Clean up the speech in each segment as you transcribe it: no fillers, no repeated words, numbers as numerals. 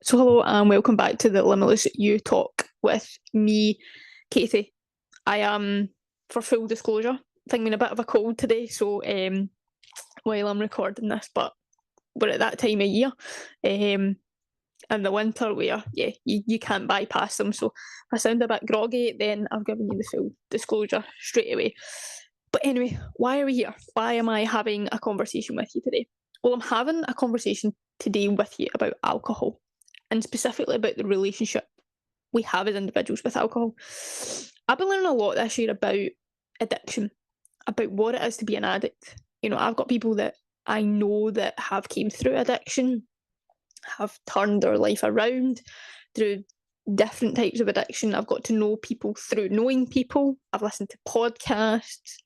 So hello and welcome back to the Limitless You Talk with me, Katie. I am, for full disclosure, thinking a bit of a cold today, so while I'm recording this, but we're at that time of year, in the winter where, you can't bypass them, so if I sound a bit groggy, then I've given you the full disclosure straight away. But anyway, why are we here? Why am I having a conversation with you today? Well, I'm having a conversation today with you about alcohol, and specifically about the relationship we have as individuals with alcohol. I've been learning a lot this year about addiction, about what it is to be an addict. I've got people that I know that have came through addiction, have turned their life around through different types of addiction. I've got to know people through knowing people. I've listened to podcasts,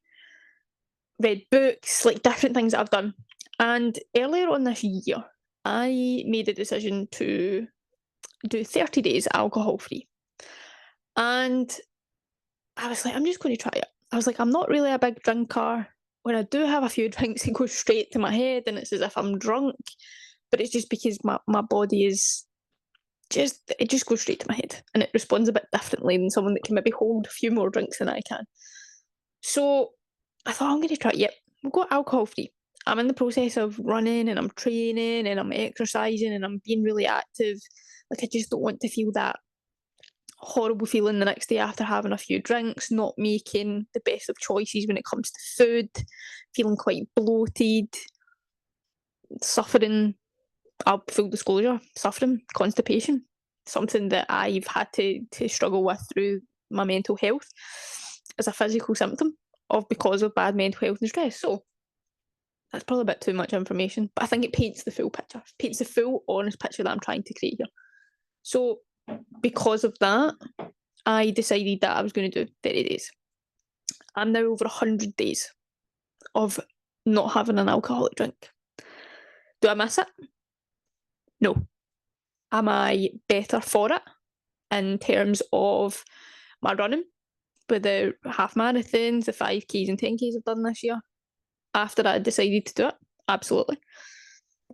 read books, like different things that I've done. And earlier on this year, I made a decision to do 30 days alcohol free. And I was like, I'm just going to try it. I was like, I'm not really a big drinker. When I do have a few drinks, it goes straight to my head and it's as if I'm drunk. But it's just because my body is it just goes straight to my head and it responds a bit differently than someone that can maybe hold a few more drinks than I can. So I thought, I'm going to try it. Yep, we'll go alcohol free. I'm in the process of running and I'm training and I'm exercising and I'm being really active. Like, I just don't want to feel that horrible feeling the next day after having a few drinks, not making the best of choices when it comes to food, feeling quite bloated, suffering, full disclosure, suffering constipation, something that I've had to struggle with through my mental health as a physical symptom of because of bad mental health and stress. So that's probably a bit too much information, but I think it paints the full picture, paints the full honest picture that I'm trying to create here. So because of that, I decided that I was going to do 30 days. I'm now over 100 days of not having an alcoholic drink. Do I miss it? No. Am I better for it in terms of my running with the half marathons, the 5Ks and 10Ks I've done this year? After I decided to do it, absolutely.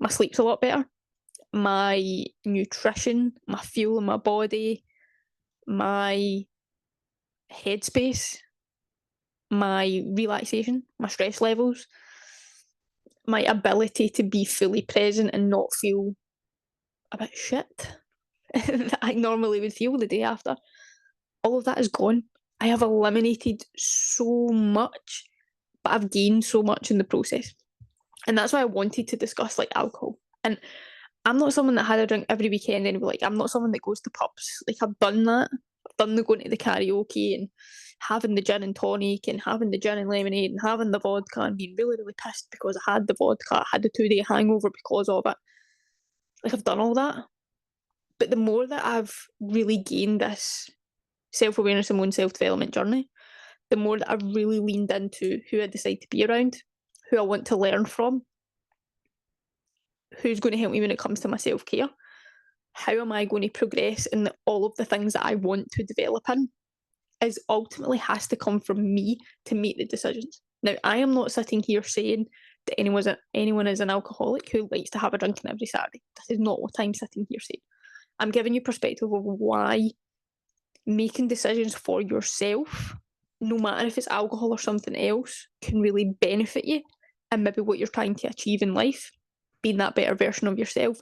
My sleep's a lot better. My nutrition, my fuel in my body, my headspace, my relaxation, my stress levels, my ability to be fully present and not feel a bit shit that I normally would feel the day after. All of that is gone. I have eliminated so much, but I've gained so much in the process. And that's why I wanted to discuss like alcohol. And I'm not someone that had a drink every weekend anyway. Like, I'm not someone that goes to pubs. Like, I've done that. I've done the going to the karaoke and having the gin and tonic and having the gin and lemonade and having the vodka and being really, really pissed because I had the vodka. I had the 2-day hangover because of it. Like, I've done all that. But the more that I've really gained this self-awareness and my own self-development journey, the more that I've really leaned into who I decide to be around, who I want to learn from, who's going to help me when it comes to my self-care. How am I going to progress in all of the things that I want to develop in is ultimately has to come from me to make the decisions. Now, I am not sitting here saying that anyone is an alcoholic who likes to have a drink every Saturday. This is not what I'm sitting here saying. I'm giving you perspective of why making decisions for yourself, no matter if it's alcohol or something else, can really benefit you and maybe what you're trying to achieve in life, being that better version of yourself,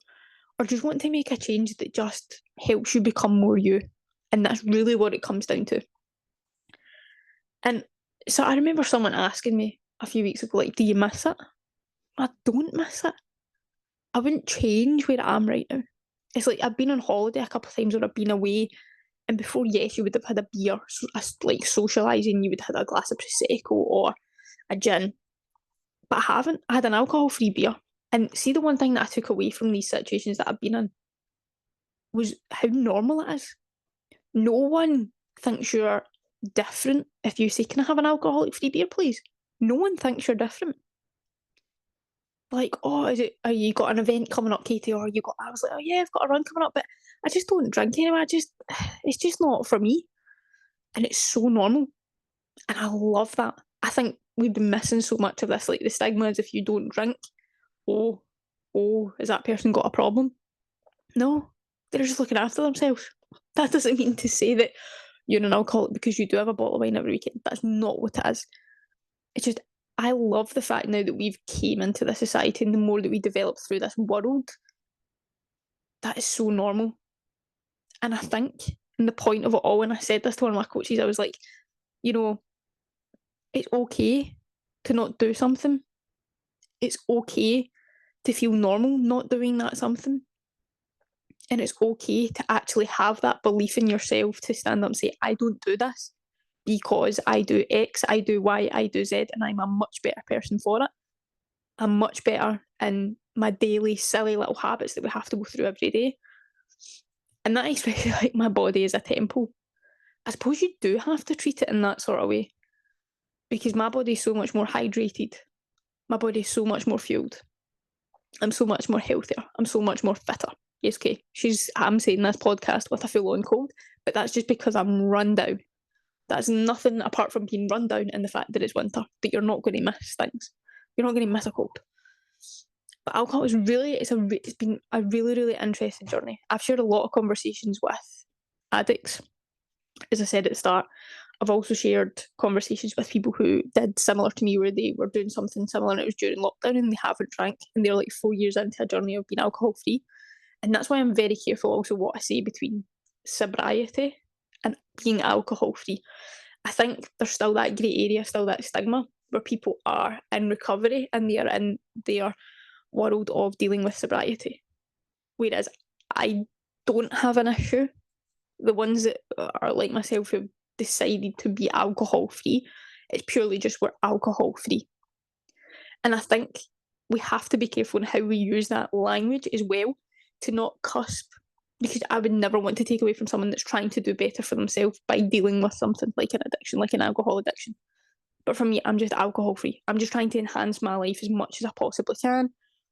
or just want to make a change that just helps you become more you. And that's really what it comes down to. And so I remember someone asking me a few weeks ago, like, do you miss it? I don't miss it. I wouldn't change where I am right now. It's like I've been on holiday a couple of times or I've been away, and before, yes, you would have had a beer, like socialising, you would have had a glass of Prosecco or a gin. But I haven't. I had an alcohol-free beer. And see, the one thing that I took away from these situations that I've been in was how normal it is. No one thinks you're different if you say, can I have an alcoholic free beer, please? No one thinks you're different. Like, oh, are you got an event coming up, Katie? Or I was like, oh yeah, I've got a run coming up, but I just don't drink anymore. It's just not for me. And it's so normal. And I love that. I think we've been missing so much of this. Like, the stigma is if you don't drink, oh, has that person got a problem? No, They're just looking after themselves. That doesn't mean to say that you're an alcoholic because you do have a bottle of wine every weekend. That's not what it is. It's just, I love the fact now that we've came into this society and the more that we develop through this world, that is so normal. And I think, and the point of it all, when I said this to one of my coaches, I was like, you know, it's okay to not do something. It's okay to feel normal not doing that something. And it's okay to actually have that belief in yourself to stand up and say, I don't do this because I do X, I do Y, I do Z, and I'm a much better person for it. I'm much better in my daily silly little habits that we have to go through every day. And that especially like my body is a temple. I suppose you do have to treat it in that sort of way because my body is so much more hydrated. My body is so much more fueled. I'm so much more healthier. I'm so much more fitter. Yes, okay. I'm saying this podcast with a full-on cold, but that's just because I'm run down. That's nothing apart from being run down and the fact that it's winter, that you're not going to miss things. You're not going to miss a cold. But alcohol is really, it's been a really, really interesting journey. I've shared a lot of conversations with addicts. As I said at the start, I've also shared conversations with people who did similar to me, where they were doing something similar and it was during lockdown and they haven't drank and they're like 4 years into a journey of being alcohol free. And that's why I'm very careful also what I say between sobriety and being alcohol free. I think there's still that grey area, still that stigma where people are in recovery and they are in their world of dealing with sobriety. Whereas I don't have an issue. The ones that are like myself who've decided to be alcohol free, it's purely just we're alcohol free. And I think we have to be careful in how we use that language as well to not cusp, because I would never want to take away from someone that's trying to do better for themselves by dealing with something like an addiction, like an alcohol addiction. But for me, I'm just alcohol free. I'm just trying to enhance my life as much as I possibly can.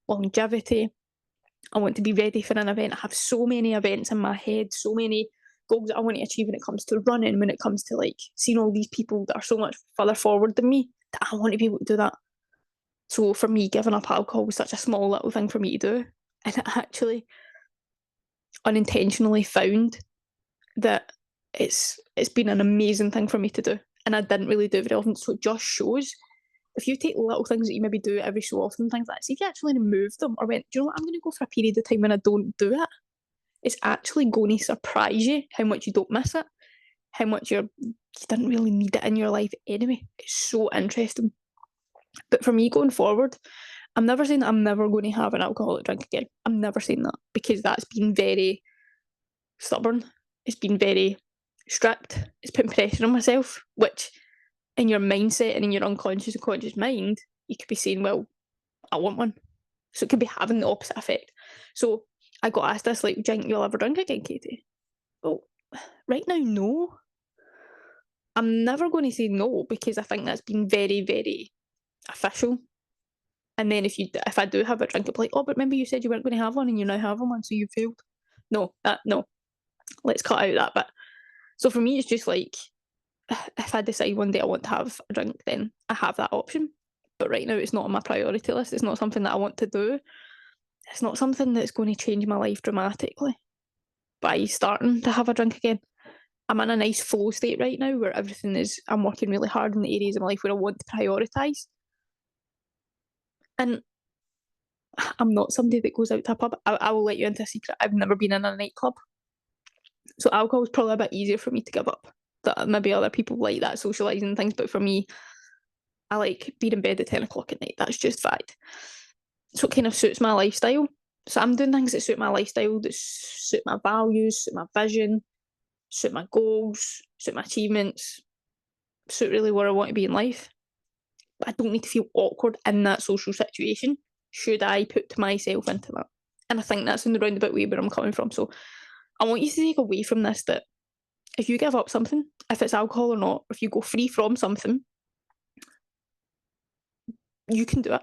Longevity. I want to be ready for an event. I have so many events in my head, so many goals that I want to achieve when it comes to running, when it comes to like seeing all these people that are so much further forward than me, that I want to be able to do that. So for me, giving up alcohol was such a small little thing for me to do. And I actually unintentionally found that it's been an amazing thing for me to do. And I didn't really do it very often. So it just shows if you take little things that you maybe do every so often, things like that, see if you actually remove them or went, do you know what, I'm going to go for a period of time when I don't do it. It's actually going to surprise you how much you don't miss it, how much you didn't really need it in your life anyway. It's so interesting. But for me going forward, I'm never saying that I'm never going to have an alcoholic drink again. I'm never saying that because that's been very stubborn. It's been very strict. It's putting pressure on myself, which in your mindset and in your unconscious and conscious mind, you could be saying, well, I want one. So it could be having the opposite effect. So I got asked this, like, do you think you'll ever drink again, Katie? Well, right now, no. I'm never going to say no because I think that's been very, very official. And then if I do have a drink, I'll be like, oh, but remember you said you weren't going to have one and you're now having one, so you failed. No, let's cut out that bit. So for me, it's just like, if I decide one day I want to have a drink, then I have that option. But right now, it's not on my priority list. It's not something that I want to do. It's not something that's going to change my life dramatically by starting to have a drink again. I'm in a nice flow state right now where I'm working really hard in the areas of my life where I want to prioritise. And I'm not somebody that goes out to a pub. I will let you into a secret. I've never been in a nightclub. So alcohol is probably a bit easier for me to give up. That maybe other people like that socialising and things, but for me, I like being in bed at 10 o'clock at night. That's just fact. So it kind of suits my lifestyle. So I'm doing things that suit my lifestyle, that suit my values, suit my vision, suit my goals, suit my achievements, suit really where I want to be in life. But I don't need to feel awkward in that social situation should I put myself into that. And I think that's in the roundabout way where I'm coming from. So I want you to take away from this that if you give up something, if it's alcohol or not, if you go free from something, you can do it.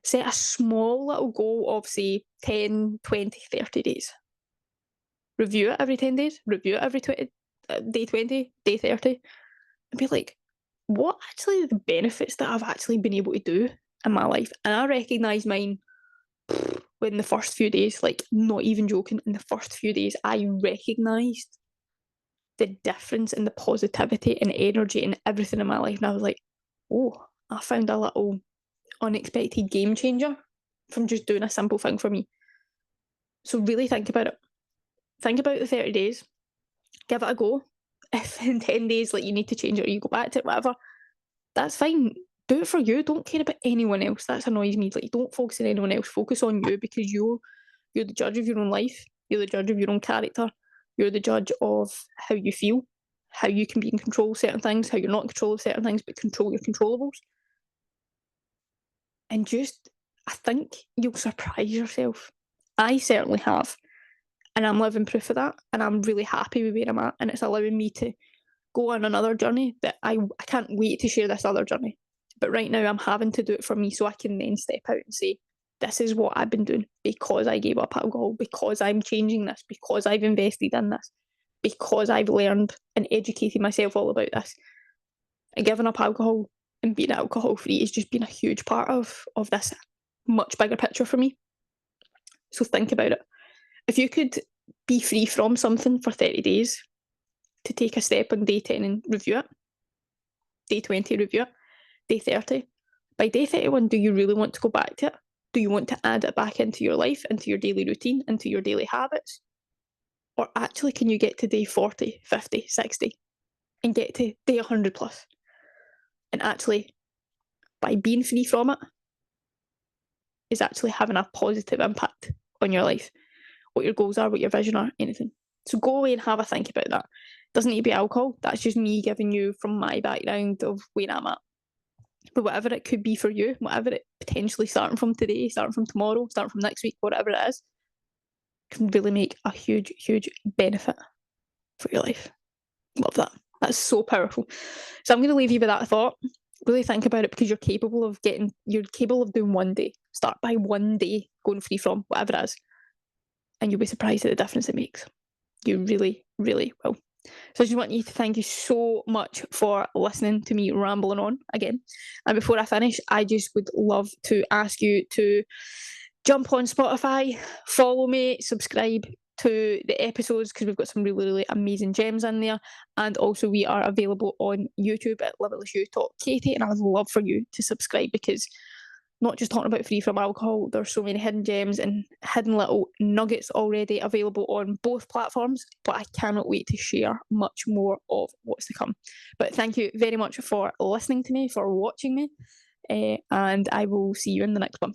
Set a small little goal of, say, 10, 20, 30 days. Review it every 10 days. Review it every day 20, day 30. And be like, what actually are the benefits that I've actually been able to do in my life? And I recognise mine when the first few days, like, not even joking, in the first few days, I recognised the difference in the positivity and energy and everything in my life, and I was like, "Oh, I found a little unexpected game changer from just doing a simple thing for me." So really think about it. Think about the 30 days, give it a go. If in 10 days, like, you need to change it or you go back to it, whatever, that's fine. Do it for you. Don't care about anyone else. That annoys me. Like, don't focus on anyone else. Focus on you, because you're the judge of your own life. You're the judge of your own character. You're the judge of how you feel, how you can be in control of certain things, how you're not in control of certain things, but control your controllables. And just, I think you'll surprise yourself. I certainly have. And I'm living proof of that. And I'm really happy with where I'm at. And it's allowing me to go on another journey that I can't wait to share this other journey. But right now I'm having to do it for me so I can then step out and say, this is what I've been doing because I gave up alcohol, because I'm changing this, because I've invested in this, because I've learned and educated myself all about this. And giving up alcohol and being alcohol free has just been a huge part of this much bigger picture for me. So think about it. If you could be free from something for 30 days, to take a step on day 10 and review it, day 20 review it, day 30. By day 31, do you really want to go back to it? Do you want to add it back into your life, into your daily routine, into your daily habits? Or actually, can you get to day 40, 50, 60 and get to day 100 plus? And actually, by being free from it, is actually having a positive impact on your life, what your goals are, what your vision are, anything. So go away and have a think about that. Doesn't need to be alcohol. That's just me giving you from my background of where I'm at. But whatever it could be for you, whatever it potentially starting from today, starting from tomorrow, starting from next week, whatever it is, can really make a huge, huge benefit for your life. Love that. That's so powerful. So I'm going to leave you with that thought. Really think about it, because you're capable of doing one day. Start by one day going free from whatever it is. And you'll be surprised at the difference it makes. You really, really will. So I just want you to thank you so much for listening to me rambling on again. And before I finish, I just would love to ask you to jump on Spotify, follow me, subscribe to the episodes, because we've got some really, really amazing gems in there. And also we are available on YouTube at Limitless You Talk Katie, and I would love for you to subscribe, because not just talking about free from alcohol, there's so many hidden gems and hidden little nuggets already available on both platforms, but I cannot wait to share much more of what's to come. But thank you very much for listening to me, for watching me, and I will see you in the next one.